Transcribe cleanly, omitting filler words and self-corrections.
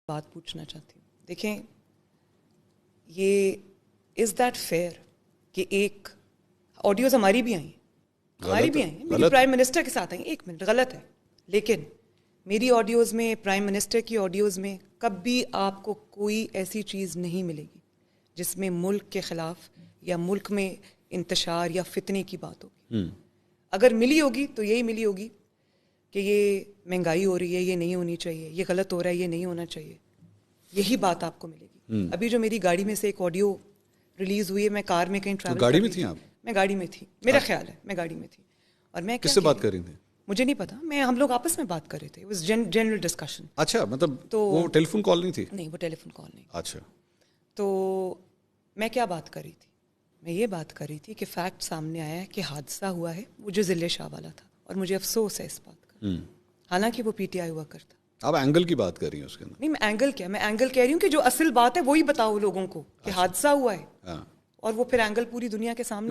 بات پوچھنا چاہتی ہوں. دیکھیں یہ از دیٹ فیئر کہ ایک آڈیوز ہماری بھی آئیں, میری پرائم منسٹر کے ساتھ آئیں, 1 منٹ غلط ہے, لیکن میری آڈیوز میں, پرائم منسٹر کی آڈیوز میں کبھی آپ کو کوئی ایسی چیز نہیں ملے گی جس میں ملک کے خلاف یا ملک میں انتشار یا فتنے کی بات ہوگی. اگر ملی ہوگی تو یہی ملی ہوگی کہ یہ مہنگائی ہو رہی ہے, یہ نہیں ہونی چاہیے, یہ غلط ہو رہا ہے, یہ نہیں ہونا چاہیے, یہی بات آپ کو ملے گی. ابھی جو میری گاڑی میں سے ایک آڈیو ریلیز ہوئی ہے, میں کار میں کہیں ٹریول گاڑی میں تھی آپ؟ میں گاڑی میں تھی, میرا خیال ہے میں گاڑی میں تھی. اور میں کس سے بات کر رہی تھی مجھے نہیں پتا, ہم لوگ آپس میں بات کر رہے تھے, جنرل ڈسکشن. اچھا, مطلب وہ ٹیلی فون کال نہیں تھی؟ نہیں, وہ ٹیلی فون کال نہیں. اچھا, تو میں کیا بات کر رہی تھی؟ میں یہ بات کر رہی تھی کہ فیکٹ سامنے آیا ہے کہ حادثہ ہوا ہے وہ جو ضلع شاہ والا تھا, اور مجھے افسوس ہے اس بات کا, حالانکہ وہ پی ٹی آئی ہوا کرتا. آپ اینگل کی بات کر رہی ہیں اس کے اندر؟ نہیں, میں اینگل کیا, میں اینگل کہہ رہی ہوں کہ جو اصل بات ہے وہی بتاؤ لوگوں کو کہ حادثہ ہوا ہے, اور وہ پھر اینگل پوری دنیا کے سامنے